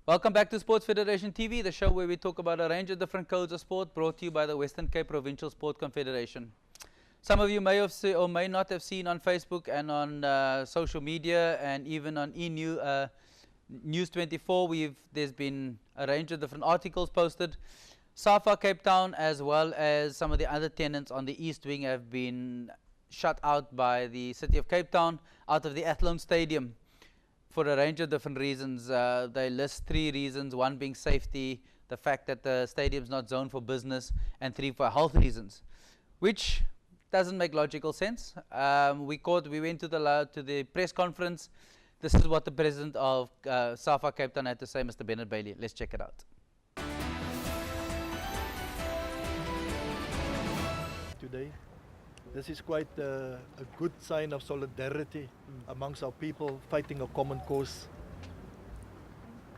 Welcome back to Sports Federation TV, the show where we talk about a range of different codes of sport brought to you by the Western Cape Provincial Sport Confederation. Some of you may have seen or may not have seen on Facebook and on social media and even on News 24, there's been a range of different articles posted. SAFA Cape Town as well as some of the other tenants on the East Wing have been shut out by the City of Cape Town out of the Athlone Stadium for a range of different reasons. They list 3 reasons, one being safety, the fact that the stadium's not zoned for business, and 3 for health reasons, which doesn't make logical sense. We went to the press conference. This is what the president of SAFA Cape Town had to say, Mr. Bennet Bailey. Let's check it out. Today, this is quite a good sign of solidarity amongst our people fighting a common cause.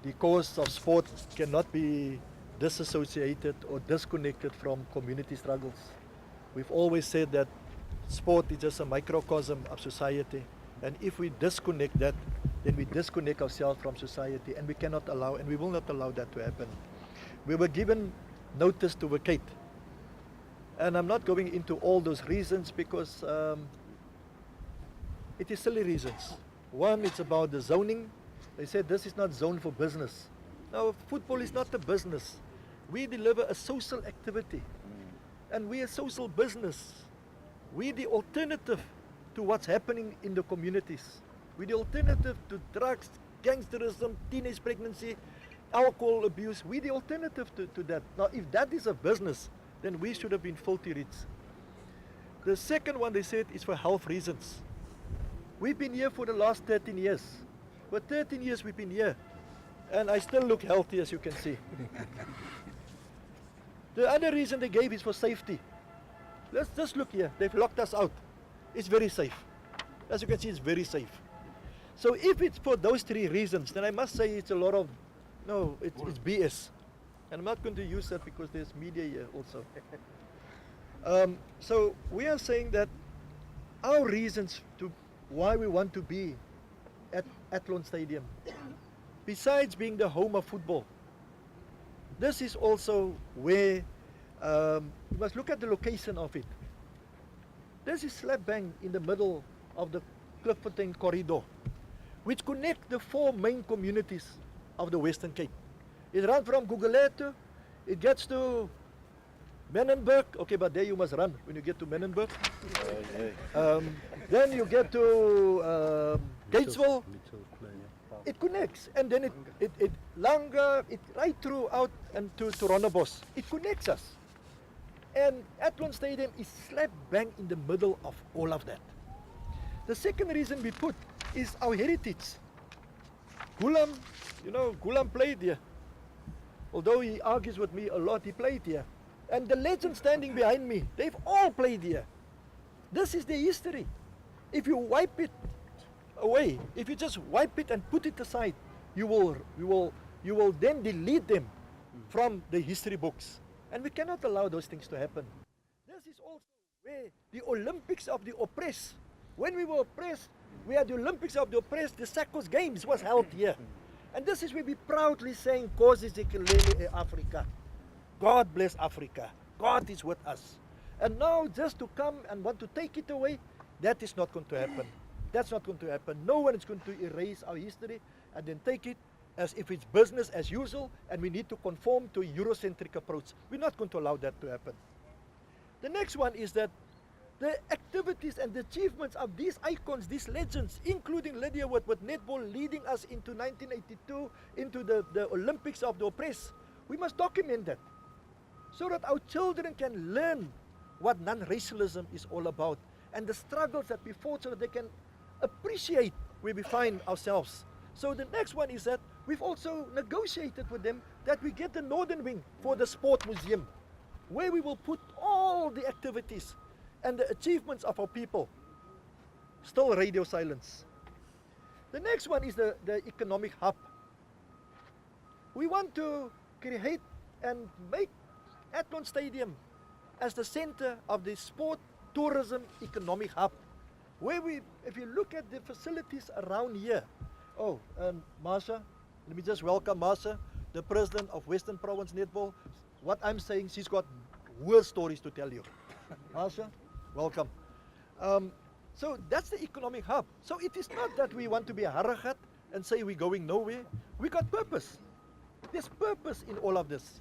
The cause of sport cannot be disassociated or disconnected from community struggles. We've always said that sport is just a microcosm of society, and if we disconnect that, then we disconnect ourselves from society, and we cannot allow, and we will not allow that to happen. We were given notice to vacate, and I'm not going into all those reasons because it is silly reasons. One, it's about the zoning. They said this is not zoned for business. Now, football is not a business. We deliver a social activity, and we are a social business. We're the alternative to what's happening in the communities. We're the alternative to drugs, gangsterism, teenage pregnancy, alcohol abuse. We're the alternative to that. Now, if that is a business, then we should have been filthy rich. The second one they said is for health reasons. We've been here for the last 13 years. For 13 years we've been here, and I still look healthy, as you can see. The other reason they gave is for safety. Let's just look here. They've locked us out. It's very safe. As you can see, it's very safe. So if it's for those 3 reasons, then I must say it's a lot of, no, it's BS. And I'm not going to use that because there's media here also. So we are saying that our reasons to why we want to be at Athlone Stadium, besides being the home of football, this is also where you must look at the location of it. This is slap bang in the middle of the Cliffontein corridor, which connect the 4 main communities of the Western Cape. It runs from Guguletu, it gets to Menenberg. Okay, but there you must run when you get to Menenberg. Then you get to Gatesville. It connects, and then it right throughout and to Rondebosch. It connects us. And Athlone Stadium is slap bang in the middle of all of that. The second reason we put is our heritage. Gulam, Gulam played here. Although he argues with me a lot, he played here. And the legends standing behind me, they've all played here. This is the history. If you wipe it away, if you just wipe it and put it aside, you will then delete them from the history books. And we cannot allow those things to happen. This is also where the Olympics of the oppressed, when we were oppressed, we had the Olympics of the oppressed, the Sakos Games was held here. And this is where we proudly saying, Kosi Zikelele Africa. God bless Africa. God is with us. And now just to come and want to take it away, that is not going to happen. That's not going to happen. No one is going to erase our history and then take it as if it's business as usual and we need to conform to a Eurocentric approach. We're not going to allow that to happen. The next one is that the activities and the achievements of these icons, these legends, including Lydia with netball leading us into 1982, into the Olympics of the oppressed, we must document that so that our children can learn what non-racialism is all about and the struggles that we fought so that they can appreciate where we find ourselves. So the next one is that we've also negotiated with them that we get the Northern Wing for the Sport Museum, where we will put all the activities and the achievements of our people. Still radio silence. The next one is the economic hub. We want to create and make Athlone Stadium as the center of the sport, tourism, economic hub. Where if you look at the facilities around here, Marsha, Let me just welcome Marcia, the president of Western Province Netball. What I'm saying, she's got worse stories to tell you. Marcia, welcome. So that's the economic hub. So it is not that we want to be a harakat and say we're going nowhere. We got purpose. There's purpose in all of this.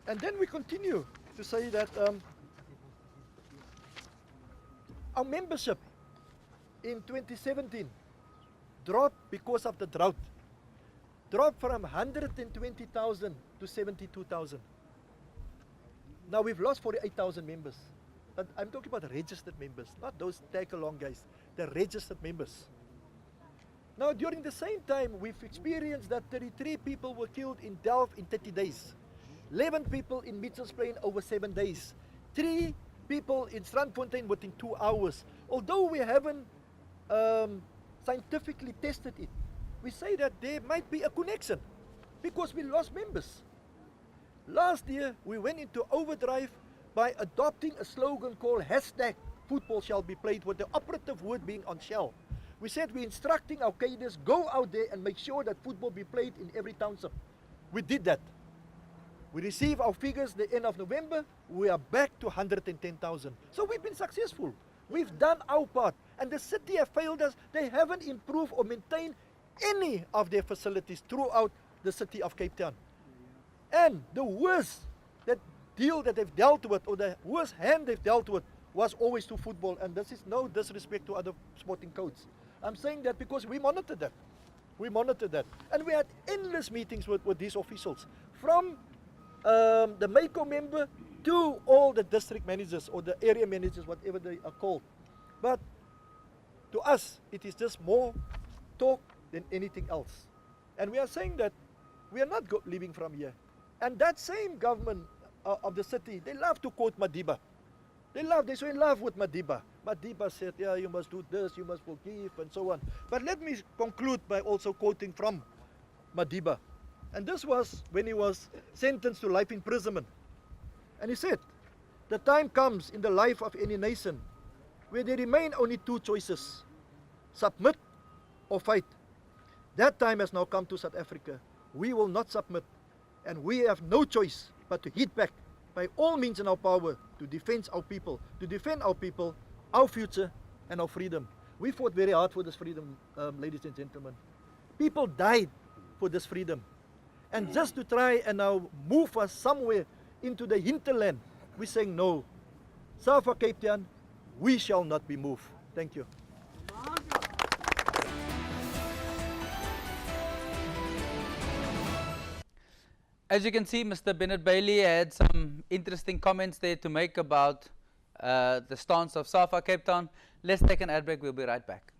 And then we continue to say that our membership in 2017 dropped because of the drought. Dropped from 120,000 to 72,000. Now we've lost 48,000 members. But I'm talking about registered members, not those tag-along guys, the registered members. Now during the same time, we've experienced that 33 people were killed in Delft in 30 days. 11 people in Mitchells Plain over 7 days. 3 people in Strandfontein within 2 hours. Although we haven't scientifically tested it, we say that there might be a connection because we lost members. Last year, we went into overdrive by adopting a slogan called #football shall be played, with the operative word being on shall. We said we're instructing our cadres, go out there and make sure that football be played in every township. We did that. We received our figures the end of November. We are back to 110,000. So we've been successful. We've done our part. And the city have failed us. They haven't improved or maintained any of their facilities throughout the city of Cape Town. And the worst deal that they've dealt with, or the worst hand they've dealt with, was always to football. And this is no disrespect to other sporting codes. I'm saying that because we monitored that. We monitored that. And we had endless meetings with these officials. From the MACO member to all the district managers or the area managers, whatever they are called. But to us, it is just more talk than anything else. And we are saying that we are not leaving from here. And that same government of the city, they love to quote Madiba. They're so in love with Madiba. Madiba said, yeah, you must do this, you must forgive, and so on. But let me conclude by also quoting from Madiba. And this was when he was sentenced to life imprisonment. And he said, the time comes in the life of any nation where there remain only 2 choices: submit or fight. That time has now come to South Africa. We will not submit, and we have no choice but to hit back by all means in our power to defend our people, our future, and our freedom. We fought very hard for this freedom, ladies and gentlemen. People died for this freedom. And just to try and now move us somewhere into the hinterland, we're saying no. SAFA Cape Town, we shall not be moved. Thank you. As you can see, Mr. Bennet Bailey had some interesting comments there to make about the stance of SAFA Cape Town. Let's take an ad break. We'll be right back.